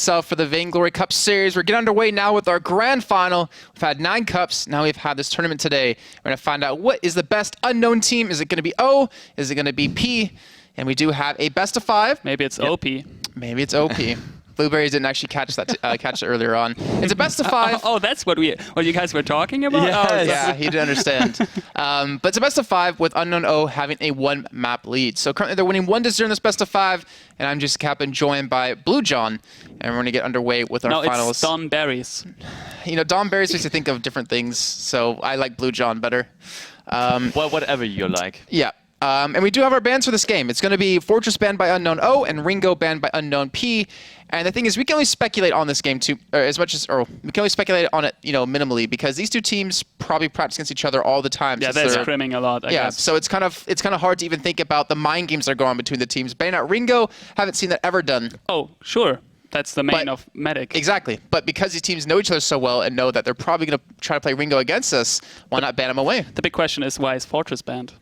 So for the Vainglory Cup Series, we're getting underway now with our grand final. We've had 9 cups. Now we've had this tournament today. We're going to find out what is the best unknown team. Is it going to be O? Is it going to be P? And we do have a best of 5. Maybe it's OP. Maybe it's OP. Blueberries didn't actually catch that catch it earlier on. It's a best of 5. Oh, that's what you guys were talking about? Yes. Oh, yeah, he didn't understand. But it's a best of 5 with Unknown O having a 1 map lead. So currently they're winning 1-0 in this best of 5, and I'm just Captain joined by Blue John, and we're going to get underway with our finals. No, it's Don Berries. You know, Don Berries makes you think of different things, so I like Blue John better. Well, whatever you like. Yeah. And we do have our bans for this game. It's going to be Fortress banned by Unknown O and Ringo banned by Unknown P. And the thing is, we can only speculate on this game too, we can only speculate on it, minimally, because these two teams probably practice against each other all the time. Yeah, they're scrimming a lot, I guess. So it's kind of hard to even think about the mind games that are going on between the teams. Banning out Ringo, haven't seen that ever done. Oh, sure. That's the main of Medic. Exactly. But because these teams know each other so well and know that they're probably going to try to play Ringo against us, why not ban him away? The big question is, why is Fortress banned?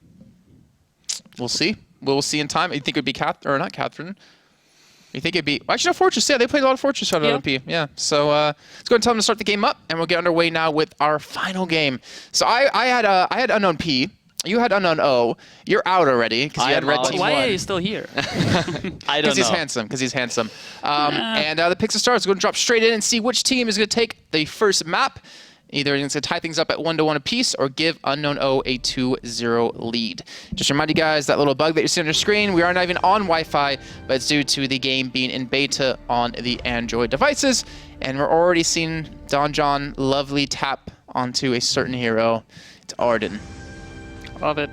We'll see. We'll see in time. You think it would be not Catherine? You think it'd be... Actually, no, Fortress. Yeah, they played a lot of Fortress on LP. Yeah. So let's go and tell them to start the game up, and we'll get underway now with our final game. So I had Unknown P. You had Unknown O. You're out already because you had Red Team 1. Why are you still here? I don't know. Because he's handsome. And the picks of stars is going to drop straight in and see which team is going to take the first map. Either it's going to tie things up at 1-1 apiece or give Unknown O a 2-0 lead. Just remind you guys, that little bug that you see on your screen, we are not even on Wi-Fi, but it's due to the game being in beta on the Android devices. And we're already seeing Don John lovely tap onto a certain hero. It's Arden. Love it.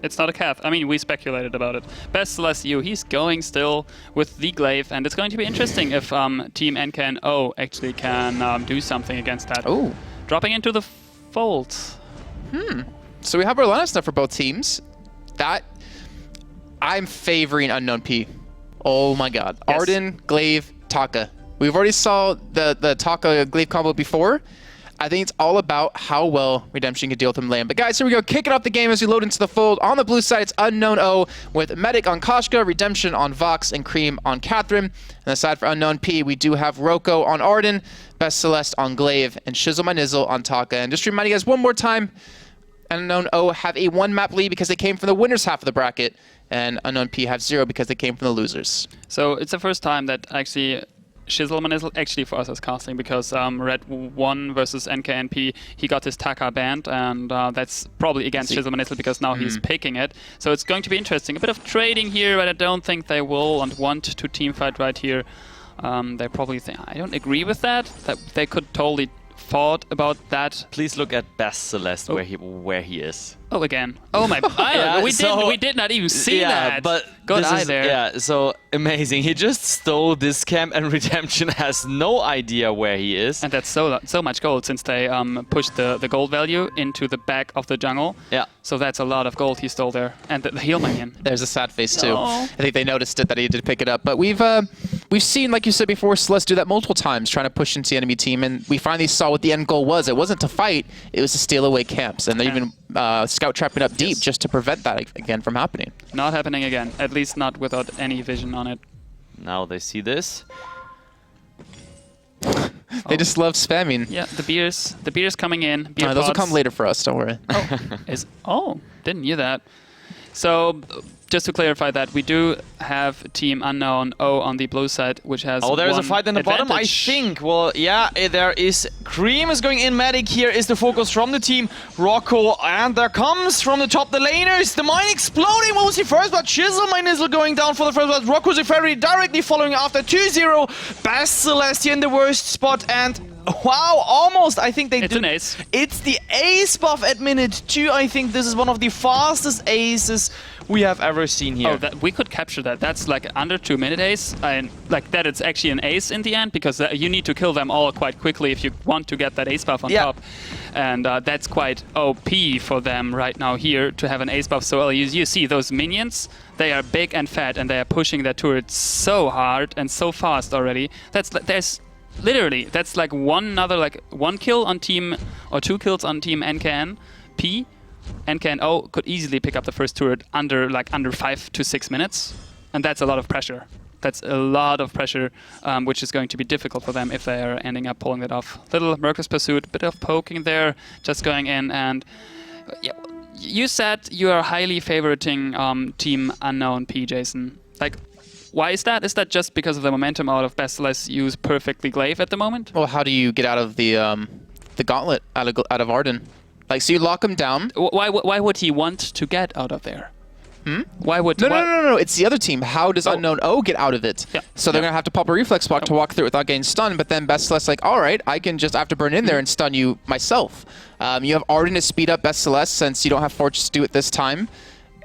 It's not a Cath. I mean, we speculated about it. Best Celeste U, he's going still with the Glaive, and it's going to be interesting if Team NK and O actually can do something against that. Oh. Dropping into the fold. So we have our lineups now for both teams. I'm favoring Unknown P. Oh my god. Yes. Arden, Glaive, Taka. We've already saw the Taka Glaive combo before. I think it's all about how well Redemption can deal with him land. But guys, here we go. Kicking off the game as we load into the fold. On the blue side, it's Unknown O with Medic on Koshka, Redemption on Vox, and Cream on Catherine. And aside for Unknown P, we do have Roko on Arden, Best Celeste on Glaive, and Shizzle My Nizzle on Taka. And just to remind you guys one more time, Unknown O have a 1-map lead because they came from the winner's half of the bracket, and Unknown P have 0 because they came from the losers. So it's the first time that actually Shizzle My Nizzle, actually for us as casting, because Red 1 versus NKNP, he got his Taka banned, and that's probably against Shizzle My Nizzle because now he's picking it. So it's going to be interesting. A bit of trading here, but I don't think they will and want to teamfight right here. They probably think, I don't agree with that they could totally thought about that. Please look at Best Celeste where he is. Oh, again. Oh my! We did not even see that. But good eye there. Yeah, so amazing. He just stole this camp, and Redemption has no idea where he is. And that's so much gold since they pushed the gold value into the back of the jungle. Yeah. So that's a lot of gold he stole there, and the heal minion. There's a sad face too. I think they noticed it that he did pick it up. But we've seen, like you said before, Celeste do that multiple times, trying to push into the enemy team, and we finally saw what the end goal was. It wasn't to fight; it was to steal away camps, and they're even scout trapping up deep just to prevent that again from happening. Not happening again, at least not without any vision on it. Now they see this. They just love spamming. Yeah, the beers coming in. Beer those will come later for us, don't worry. Didn't hear that. So, just to clarify that, we do have Team Unknown O on the blue side, which has there's a fight in the bottom, I think. Well, yeah, there is. Cream is going in. Medic here is the focus from the team. Rocco, and there comes from the top the laners. The mine exploding. What was he first? But Shizzle My Nizzle going down for the first blood. Rocco's very directly following after 2-0. Best Celeste in the worst spot, and wow, almost. I think it's an ace. It's the ace buff at minute 2. I think this is one of the fastest aces we have ever seen here. Oh, we could capture that. That's like under 2-minute ace. And like that, it's actually an ace in the end because you need to kill them all quite quickly if you want to get that ace buff on top. And that's quite OP for them right now here to have an ace buff so early. You see those minions, they are big and fat and they are pushing their turret so hard and so fast already. There's literally, that's like one kill on team, or 2 kills on team NKN P. NK and O could easily pick up the first turret under 5 to 6 minutes, and that's a lot of pressure. That's a lot of pressure, which is going to be difficult for them if they are ending up pulling it off. Little Mercus pursuit, bit of poking there, just going in. And yeah, you said you are highly favoriting Team Unknown P, Jason. Like, why is that? Is that just because of the momentum out of Bestilis use perfectly Glaive at the moment? Well, how do you get out of the gauntlet out of Arden? Like, so you lock him down. Why would he want to get out of there? Why would... No. It's the other team. How does Unknown O get out of it? Yeah. So they're going to have to pop a reflex block to walk through it without getting stunned, but then Bestilis like, all right, I can just afterburn in there and stun you myself. You have Arden to speed up Bestilis since you don't have Fortress to do it this time.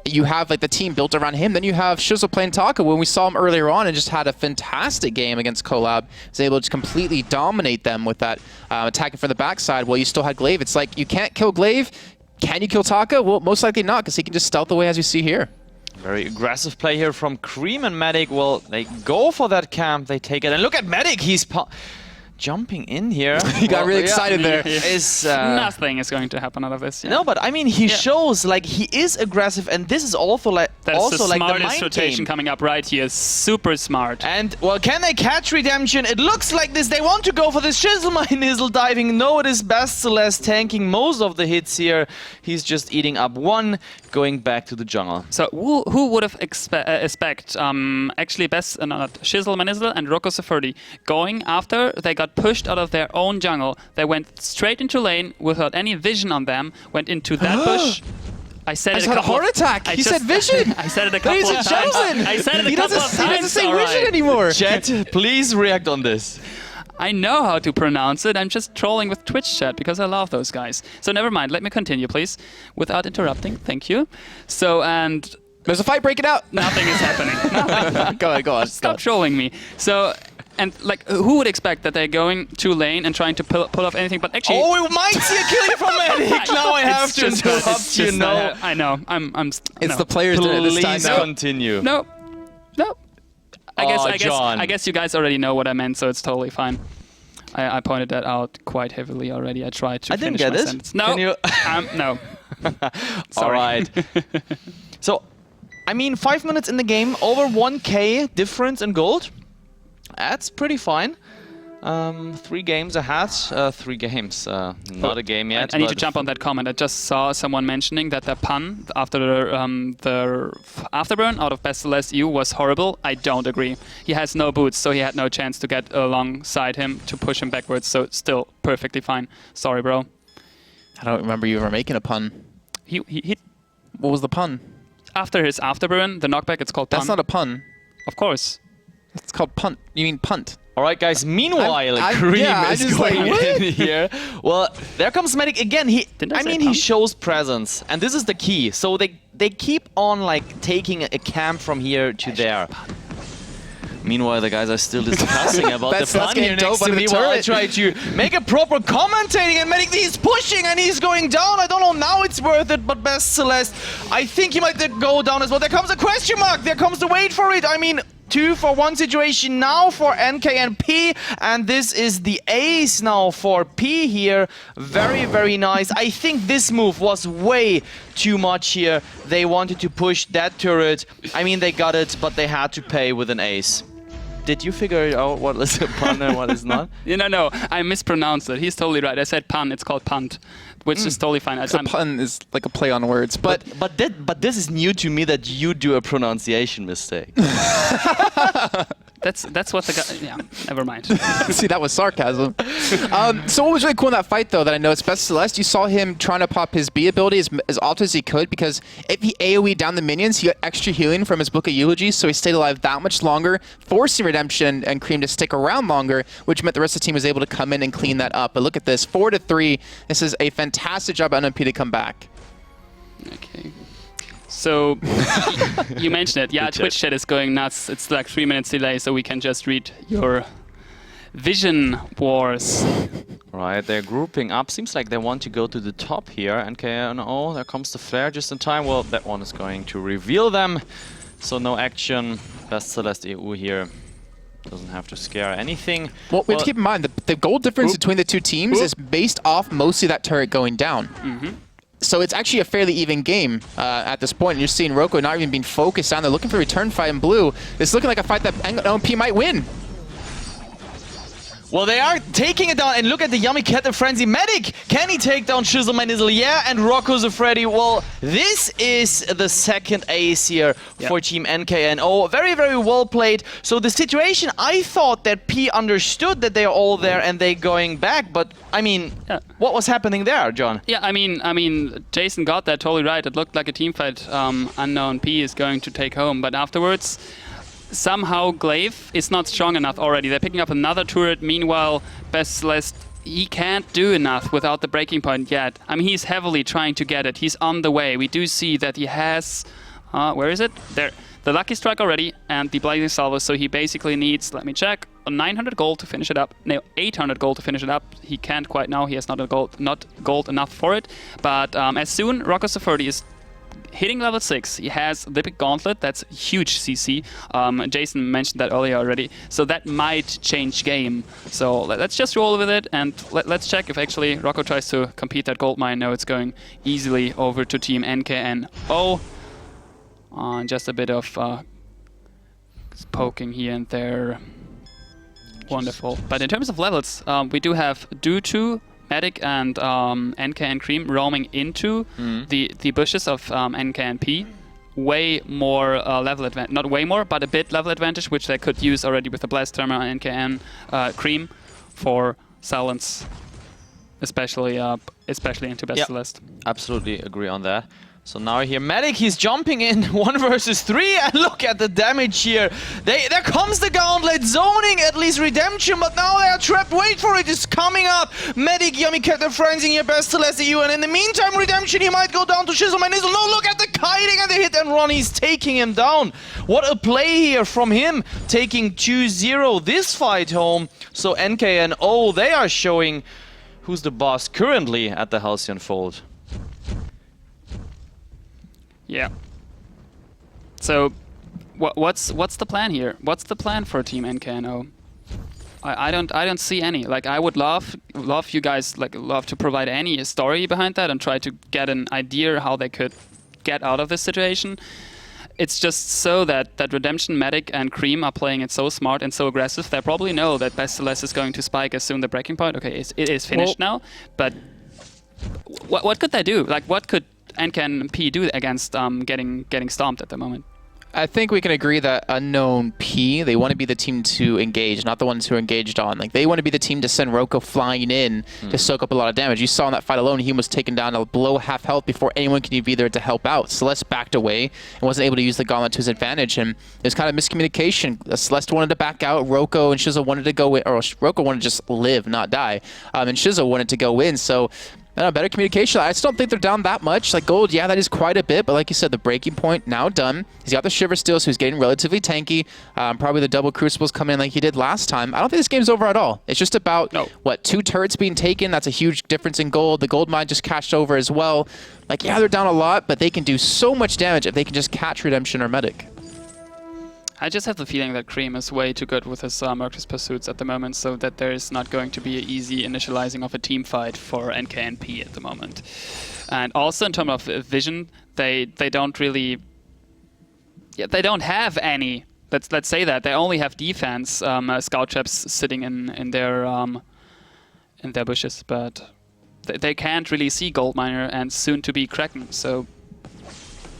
You have like the team built around him. Then you have Shizzle playing Taka when we saw him earlier on and just had a fantastic game against Collab. Was able to completely dominate them with that attacking from the backside while you still had Glaive. It's like, you can't kill Glaive. Can you kill Taka? Well, most likely not, because he can just stealth away as you see here. Very aggressive play here from Cream and Medic. Well, they go for that camp, they take it. And look at Medic, he's jumping in here. He got really excited there. Nothing is going to happen out of this. Yeah. No, but I mean, he shows like he is aggressive, and this is also like That's the like the smartest mind rotation game. coming up right here. Super smart. And well, can they catch Redemption? It looks like this. They want to go for this Shizzle Nizzle diving. No, it is Bestilis tanking most of the hits here. He's just eating up one, going back to the jungle. So who would have expect actually not Shizzle Manizzle and Rocco Sefurdi going after they got pushed out of their own jungle. They went straight into lane without any vision on them, went into that bush. I said it a couple heart attack. He said vision. I said it a couple of times. I said it a couple of times. He doesn't say vision anymore. Chat, please react on this. I know how to pronounce it. I'm just trolling with Twitch chat because I love those guys. So never mind. Let me continue, please, without interrupting. Thank you. So, and there's a fight breaking out. nothing is happening. Nothing. Go on. Stop trolling me. So, and like, who would expect that they're going to lane and trying to pull off anything? But actually, oh, we might see a kill from Medic. Now I have to interrupt you. No, I know. It's the players doing it this time. Please continue. No. John. I guess you guys already know what I meant, so it's totally fine. I pointed that out quite heavily already. I tried to finish my sentence. No. Can you? No. All right. So, I mean, 5 minutes in the game, over 1K difference in gold. That's pretty fine. 3 games ahead. 3 games. Not a game yet. I need to jump on that comment. I just saw someone mentioning that the pun after the afterburn out of Bestilis U was horrible. I don't agree. He has no boots, so he had no chance to get alongside him to push him backwards. So still perfectly fine. Sorry, bro. I don't remember you ever making a pun. He What was the pun? after his afterburn, the knockback. It's called pun. That's not a pun. Of course. It's called punt. You mean punt. All right, guys. Meanwhile, Cream is going in here. Well, there comes Medic again. I mean, he shows presence, and this is the key. So they keep on like taking a camp from here to there. Meanwhile, the guys are still discussing about the pun here next to me while I try to make a proper commentating, and Medic, he's pushing and he's going down. I don't know, now it's worth it, but Bestilis, I think he might go down as well. There comes a question mark. There comes the wait for it. I mean, 2-for-1 situation now for NK and P, and this is the ace now for P here. Very, very nice. I think this move was way too much here. They wanted to push that turret. I mean, they got it, but they had to pay with an ace. Did you figure out what is a pun and what is not? No, I mispronounced it. He's totally right. I said pun. It's called punt, which is totally fine. So pun is like a play on words, but this is new to me that you do a pronunciation mistake. That's what the guy. Yeah, never mind. See, that was sarcasm. So what was really cool in that fight, though, that I noticed, Bestilis, you saw him trying to pop his B ability as often as he could, because if he AoE down the minions, he got extra healing from his Book of Eulogies, so he stayed alive that much longer, forcing Redemption and Cream to stick around longer, which meant the rest of the team was able to come in and clean that up. But look at this, 4-3. This is a fantastic job by NMP to come back. Okay. So, you mentioned it. Yeah, Twitch chat is going nuts. It's like 3 minutes delay, so we can just read your vision wars. Right, they're grouping up. Seems like they want to go to the top here. And KNO, there comes the flare just in time. Well, that one is going to reveal them. So no action. Bestilis EU here. Doesn't have to scare anything. Well, we have to keep in mind, the goal difference between the two teams is based off mostly that turret going down. So it's actually a fairly even game at this point. And you're seeing Roko not even being focused on. They're looking for a return fight in blue. It's looking like a fight that NP might win. Well, they are taking it down, and look at the Yummy Cat and Frenzy. Medic, can he take down Shizzle Manizzle? Yeah, and Rocco's Freddy. Well, this is the second ace here for Team NKNO. Very, very well played. So the situation, I thought that P understood that they're all there and they going back, but I mean, what was happening there, John? Yeah, I mean, Jason got that totally right. It looked like a team fight. Unknown P is going to take home, but afterwards, somehow Glaive is not strong enough already. They're picking up another turret. Meanwhile, Best Celeste, he can't do enough without the breaking point yet. I mean, he's heavily trying to get it. He's on the way. We do see that he has... where is it? There. The Lucky Strike already and the Blazing Salvo. So he basically needs, let me check, 900 gold to finish it up. No, 800 gold to finish it up. He can't quite now. He has not gold enough for it. But as soon Rocco Safurdi is hitting level 6, he has the big gauntlet. That's huge CC. Jason mentioned that earlier already. So that might change game. So let's just roll with it and let's check if actually Rocco tries to compete that gold mine. No, it's going easily over to Team NKNO. Just a bit of poking here and there. Wonderful. But in terms of levels, we do have Dutu, Medic and NK and Cream roaming into the bushes of NK and P. Way more level advantage, not way more, but a bit level advantage, which they could use already with the Blast Thermal and NK and Cream for silence, especially into Best Celeste. Absolutely agree on that. So now here, Medic, he's jumping in 1 versus 3, and look at the damage here. There comes the Gauntlet, zoning at least Redemption, but now they are trapped. Wait for it, it's coming up. Medic, Yummy Cat, and Frenzy here, Best Celeste EU, and in the meantime, Redemption, he might go down to Shizzle Manizzle. No, look at the kiting and the hit and run, he's taking him down. What a play here from him, taking 2-0 this fight home. So NKNO, they are showing who's the boss currently at the Halcyon Fold. Yeah. So, what's the plan here? What's the plan for Team NKNO? I don't see any. Like, I would love you guys love to provide any story behind that and try to get an idea how they could get out of this situation. It's just so that Redemption, Medic, and Cream are playing it so smart and so aggressive. They probably know that Best Celeste is going to spike as soon the breaking point. Okay, it is finished now. But what could they do? Like, what could NK P do against getting stomped at the moment? I think we can agree that Unknown P, they want to be the team to engage, not the ones who are engaged on. Like, they want to be the team to send Roko flying in to soak up a lot of damage. You saw in that fight alone, he was taken down to below half health before anyone could be there to help out. Celeste backed away and wasn't able to use the gauntlet to his advantage, and there's kind of miscommunication. Celeste wanted to back out, Roko and Shizzle wanted to go in, or Roko wanted to just live, not die, and Shizzle wanted to go in, so better communication. I still don't think they're down that much. Like, gold, yeah, that is quite a bit, but like you said, the breaking point now done. He's got the Shiver still, so he's getting relatively tanky. Probably the double Crucibles come in like he did last time. I don't think this game's over at all. It's just about, what, 2 turrets being taken? That's a huge difference in gold. The gold mine just cashed over as well. Like, yeah, they're down a lot, but they can do so much damage if they can just catch Redemption or Medic. I just have the feeling that Cream is way too good with his Mercus Pursuits at the moment, so that there is not going to be an easy initializing of a team fight for NKNP at the moment. And also in terms of vision, they don't really... Yeah, they don't have any. Let's say that. They only have defense, scout traps sitting in their bushes, but they can't really see Goldminer and soon to be Kraken, so...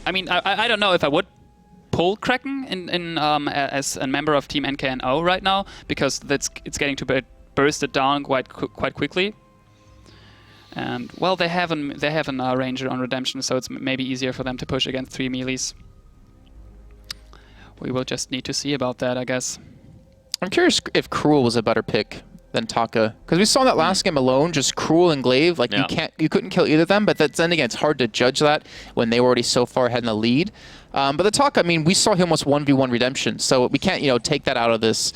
I mean, I don't know if I would pull Kraken as a member of Team NKNO right now, because it's getting to be bursted down quite quickly. And well, they have a Ranger on Redemption, so it's maybe easier for them to push against 3 melees. We will just need to see about that, I guess. I'm curious if Cruel was a better pick than Taka, because we saw in that last game alone, just Cruel and Glaive, like you couldn't kill either of them, but then again, it's hard to judge that when they were already so far ahead in the lead. But the Taka, I mean, we saw him almost 1v1 Redemption, so we can't, take that out of this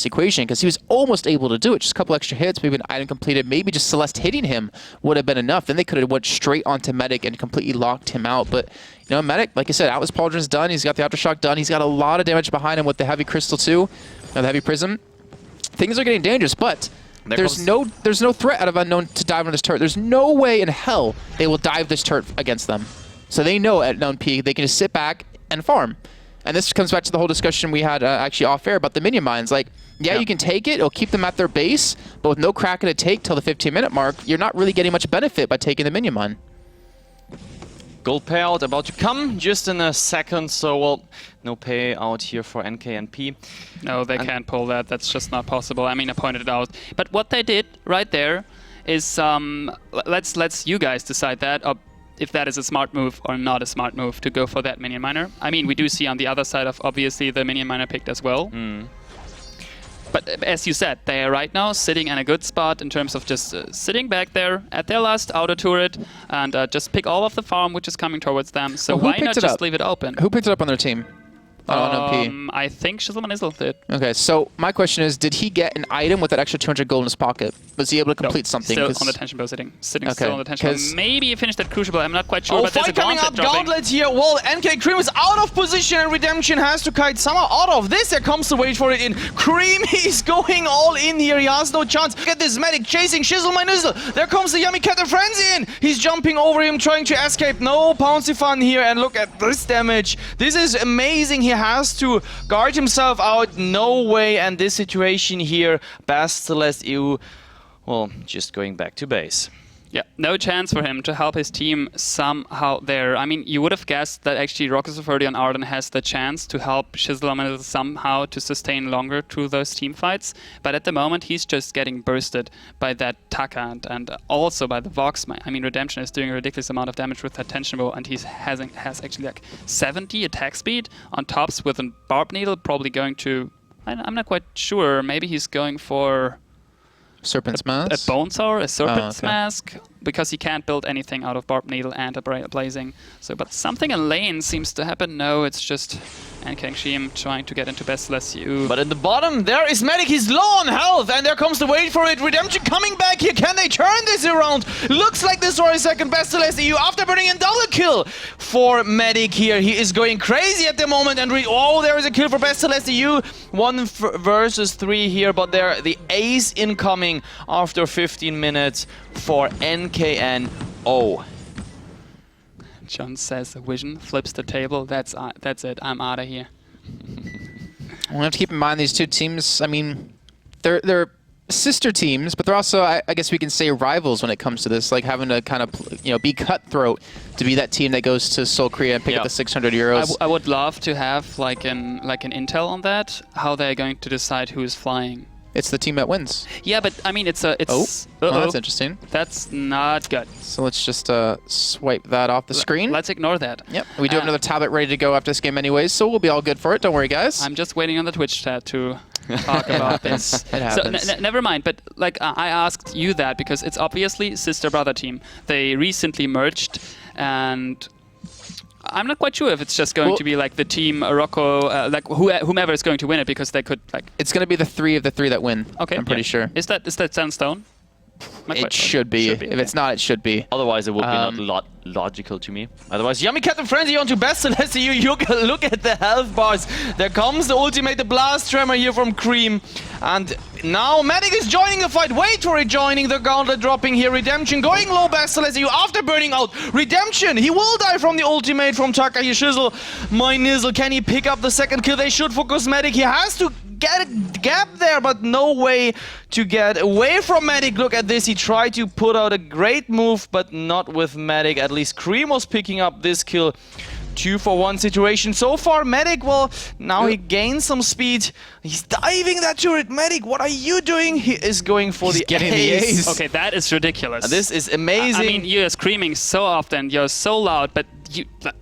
equation, because he was almost able to do it. Just a couple extra hits, maybe an item completed, maybe just Celeste hitting him would have been enough. Then they could have went straight onto Medic and completely locked him out. But Medic, like I said, Atlas Pauldron's done. He's got the Aftershock done. He's got a lot of damage behind him with the Heavy Crystal too, or the Heavy Prism. Things are getting dangerous, but There's no threat out of Unknown to dive on this turret. There's no way in hell they will dive this turret against them. So they know at Unknown P they can just sit back and farm. And this comes back to the whole discussion we had actually off air about the minion mines. Like, yeah, you can take it, it'll keep them at their base, but with no Kraken to take till the 15-minute mark, you're not really getting much benefit by taking the minion mine. Gold payout about to come just in a second, so well, no payout here for NK and P. No, they can't pull that. That's just not possible. I mean, I pointed it out. But what they did right there is, let's you guys decide that. If that is a smart move or not a smart move to go for that minion miner. I mean, we do see on the other side of obviously the minion miner picked as well. But as you said, they are right now sitting in a good spot in terms of just sitting back there at their last outer turret and just pick all of the farm which is coming towards them. So why not just leave it open? Who picked it up on their team? I think Shizzle did. Okay, so my question is, did he get an item with that extra 200 gold in his pocket? Was he able to complete something? Still on the tension bow sitting still on the tension bow. Maybe he finished that Crucible, I'm not quite sure. Oh, but there's a coming up, Gauntlet here. Well, NK Cream is out of position and Redemption has to kite somehow out of this. There comes the wait for it in. Cream, he's going all in here. He has no chance. Look at this medic chasing Shizzle my Nizzle. There comes the Yummy Cat and Frenzy in. He's jumping over him, trying to escape. No Pouncy Fun here, and look at this damage. This is amazing. He has to guard himself out. No way. And this situation here, Basilisk EU, well, just going back to base. Yeah, no chance for him to help his team somehow there. I mean, you would have guessed that actually Rockets of Verdi on Arden has the chance to help Shizzle somehow to sustain longer through those team fights. But at the moment, he's just getting bursted by that Taka and also by the Vox. I mean, Redemption is doing a ridiculous amount of damage with that tension bow, and he has actually like 70 attack speed on tops with a Barb Needle, probably going to... I'm not quite sure. Maybe he's going for... Serpent's Mask? A Bone Sour, a Serpent's Mask, because he can't build anything out of Barb Needle and a Blazing. So, but something in lane seems to happen. No, it's just NK Sheem trying to get into Basilisk EU. But in the bottom, there is Medic. He's low on health, and there comes the wait for it. Redemption coming back here. Can they turn this around? Looks like this for a second. Basilisk EU after burning in double kill for Medic here. He is going crazy at the moment, and oh, there is a kill for Basilisk EU. 1 versus 3 here, but there the ace incoming after 15 minutes for NKNO. John says Vision flips the table. That's it. I'm out of here. We'll have to keep in mind these two teams. I mean, they're sister teams, but they're also, I guess we can say, rivals when it comes to this. Like having to kind of, be cutthroat to be that team that goes to Seoul, Korea and pick up the 600 euros. I would love to have like an intel on that. How they're going to decide who is flying. It's the team that wins. Yeah, but I mean, it's oh, that's interesting. That's not good. So let's just swipe that off the screen. Let's ignore that. Yep. We do have another tablet ready to go after this game anyways, so we'll be all good for it. Don't worry, guys. I'm just waiting on the Twitch chat to talk about this. It happens. So never mind. But like I asked you that because it's obviously sister-brother team. They recently merged, and I'm not quite sure if it's just going to be like the team Rocco, like whomever is going to win it, because they could like. It's going to be the 3 of the 3 that win. Okay, I'm pretty sure. Is that set in stone? It should be. If it's not, it should be. Otherwise, it would be not logical to me. Otherwise, Yummy Cat and Frenzy onto Basilisk. You look at the health bars. There comes the ultimate, the Blast Tremor here from Cream. And now Medic is joining the fight. Wait for it joining. The Gauntlet dropping here. Redemption going low. Basilisk after burning out. Redemption, he will die from the ultimate from Taka here. Shizzle my Nizzle. Can he pick up the second kill? They should focus Medic. He has to get a gap there, but no way to get away from Medic. Look at this. He tried to put out a great move, but not with Medic. At least Cream was picking up this kill. 2-for-1 situation so far. Medic, well, now he gains some speed. He's diving that turret. Medic, what are you doing? He is going for the ace. Okay, that is ridiculous. This is amazing. I mean, you're screaming so often, you're so loud, but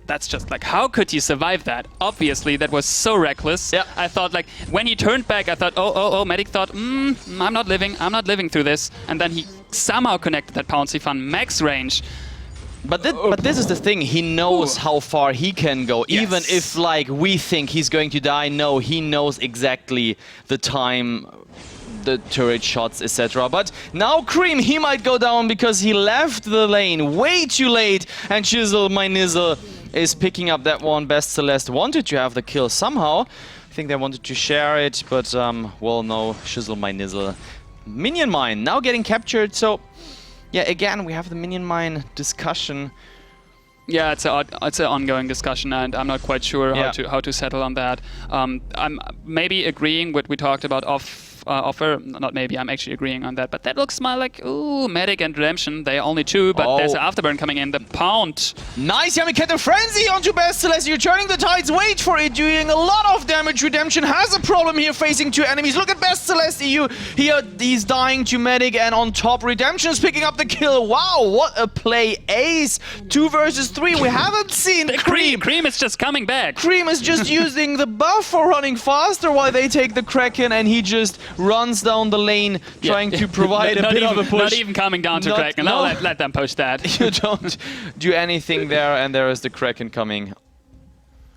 that's just like, how could you survive that? Obviously, that was so reckless. Yeah. I thought, like, when he turned back, I thought, oh, Medic thought, I'm not living through this. And then he somehow connected that Pouncy Fun max range. But this is the thing, he knows how far he can go. Yes. Even if like we think he's going to die, no, he knows exactly the time, the turret shots, etc. But now Cream, he might go down because he left the lane way too late, and Shizzle my Nizzle is picking up that one. Basilisk wanted to have the kill somehow. I think they wanted to share it, but well, no, Shizzle my Nizzle minion mine now getting captured. So, yeah, again, we have the minion mine discussion. Yeah, it's an ongoing discussion, and I'm not quite sure how to settle on that. I'm maybe agreeing what we talked about offer. Not maybe, I'm actually agreeing on that. But that looks more like, ooh, Medic and Redemption. They are only 2, but there's an Afterburn coming in. The Pound. Nice, Yamikaze Frenzy onto Best Celeste. You're turning the tides. Wait for it, doing a lot of damage. Redemption has a problem here facing 2 enemies. Look at Best Celeste. He's dying to Medic, and on top, Redemption's picking up the kill. Wow, what a play. Ace, 2 versus 3. We haven't seen Cream. Cream is just coming back. Cream is just using the buff for running faster while they take the Kraken, and he just runs down the lane trying to provide a bit of a push. Not even coming down to Kraken. No, let them push that. You don't do anything there, and there is the Kraken coming.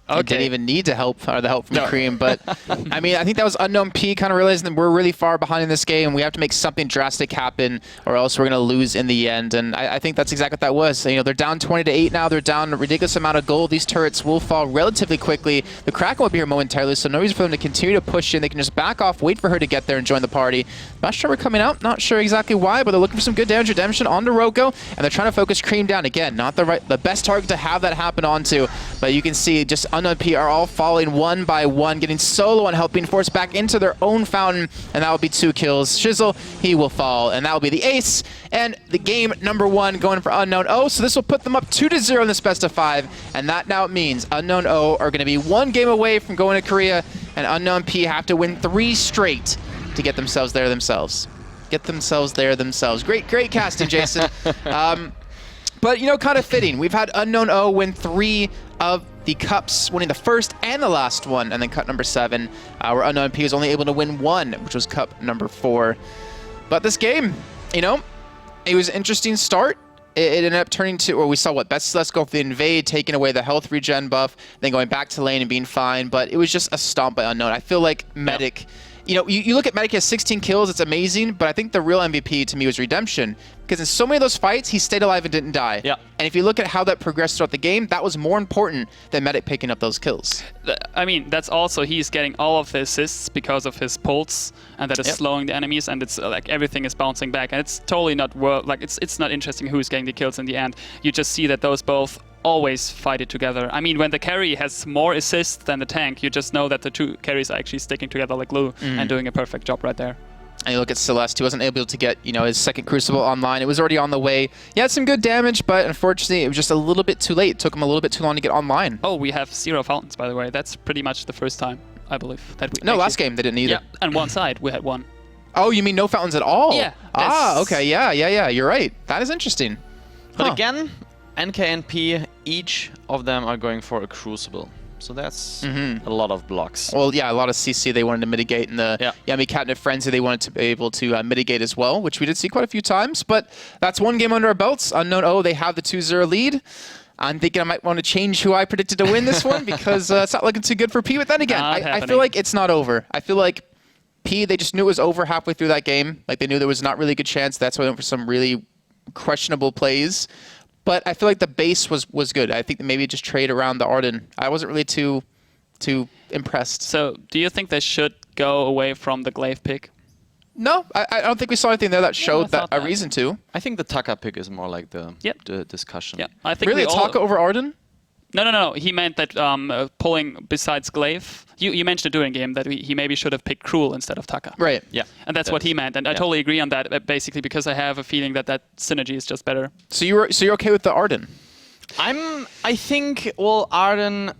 Okay. Didn't even need the help from Cream, but I mean, I think that was Unknown P kind of realizing that we're really far behind in this game. We have to make something drastic happen, or else we're going to lose in the end. And I think that's exactly what that was. You know, they're down 20-8 now. They're down a ridiculous amount of gold. These turrets will fall relatively quickly. The Kraken will be here momentarily, so no reason for them to continue to push in. They can just back off, wait for her to get there and join the party. Not sure we're coming out. Not sure exactly why, but they're looking for some good damage redemption onto Roko, and they're trying to focus Cream down. Again, not the best target to have that happen onto, but you can see just Unknown P are all falling one by one, getting solo and helping force back into their own fountain, and that will be 2 kills. Shizzle, he will fall, and that will be the ace, and the game number 1 going for Unknown O. So this will put them up 2-0 in this best of 5, and that now means Unknown O are going to be 1 game away from going to Korea, and Unknown P have to win 3 straight to get themselves there themselves. Great casting, Jason. But, you know, kind of fitting. We've had Unknown O win 3 of the cups, winning the first and the last one, and then cup number 7, where Unknown P was only able to win 1, which was cup number 4. But this game, you know, it was an interesting start. It ended up turning to, or we saw what, Best Celeste go for the invade, taking away the health regen buff, then going back to lane and being fine, but it was just a stomp by Unknown. I feel like Medic... You know, you look at Medic, he has 16 kills, it's amazing, but I think the real MVP to me was Redemption, because in so many of those fights, he stayed alive and didn't die. Yeah. And if you look at how that progressed throughout the game, that was more important than Medic picking up those kills. I mean, that's also, he's getting all of the assists because of his pulse, and that is slowing the enemies, and it's like everything is bouncing back, and it's totally not, it's not interesting who's getting the kills in the end. You just see that those both always fight it together. I mean, when the carry has more assists than the tank, you just know that the 2 carries are actually sticking together like glue and doing a perfect job right there. And you look at Celeste, he wasn't able to get, you know, his second Crucible online. It was already on the way. He had some good damage, but unfortunately, it was just a little bit too late. It took him a little bit too long to get online. Oh, we have 0 fountains, by the way. That's pretty much the first time, I believe. That we no, last game they didn't either. Yeah, and one side, we had 1. Oh, you mean no fountains at all? Yeah. Okay, yeah, you're right. That is interesting. But again, NK and P, each of them are going for a Crucible. So that's a lot of blocks. Well, yeah, a lot of CC they wanted to mitigate, and the Yummy Catnip Frenzy they wanted to be able to mitigate as well, which we did see quite a few times. But that's 1 game under our belts. Unknown O, they have the 2-0 lead. I'm thinking I might want to change who I predicted to win this one because it's not looking too good for P. But then again, I feel like it's not over. I feel like P, they just knew it was over halfway through that game. Like, they knew there was not really a good chance. That's why they went for some really questionable plays. But I feel like the base was good. I think that maybe just trade around the Arden. I wasn't really too impressed. So, do you think they should go away from the Glaive pick? No, I don't think we saw anything there that showed that a reason to. I think the Taka pick is more like the discussion. Yeah, I think really, Taka over Arden? No. He meant that pulling besides Glaive. You mentioned it during game that he maybe should have picked Cruel instead of Taka. Right. Yeah. And that's what he meant, and I totally agree on that. Basically, because I have a feeling that synergy is just better. So you're okay with the Arden? I think Arden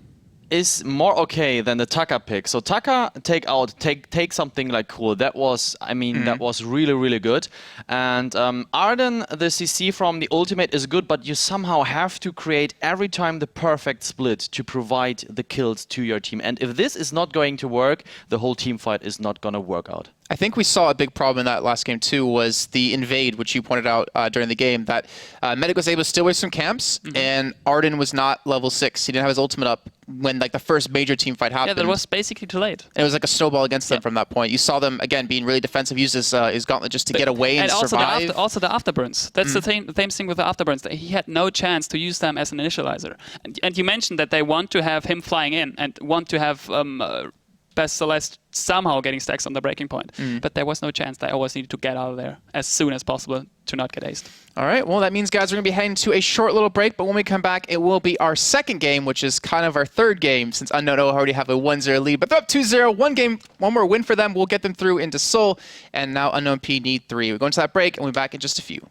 is more okay than the Taka pick. So Taka take something like Cool. That was, that was really, really good. And Arden, the CC from the ultimate is good, but you somehow have to create every time the perfect split to provide the kills to your team. And if this is not going to work, the whole team fight is not going to work out. I think we saw a big problem in that last game too was the invade, which you pointed out during the game, that Medic was able to steal away some camps, and Arden was not level 6. He didn't have his ultimate up when the first major team fight happened. Yeah, that was basically too late. And it was like a snowball against them from that point. You saw them, again, being really defensive, use his gauntlet just to get away and survive. Also the afterburns. That's the same thing with the afterburns. He had no chance to use them as an initializer. And you mentioned that they want to have him flying in and want to have Best Celeste somehow getting stacks on the breaking point. But there was no chance. They always needed to get out of there as soon as possible to not get aced. All right, well, that means, guys, we're going to be heading to a short little break, but when we come back, it will be our second game, which is kind of our third game, since Unknown O already have a 1-0 lead. But they're up 2-0, one more win for them will get them through into Seoul, and now Unknown P need 3. We're going to that break, and we'll be back in just a few.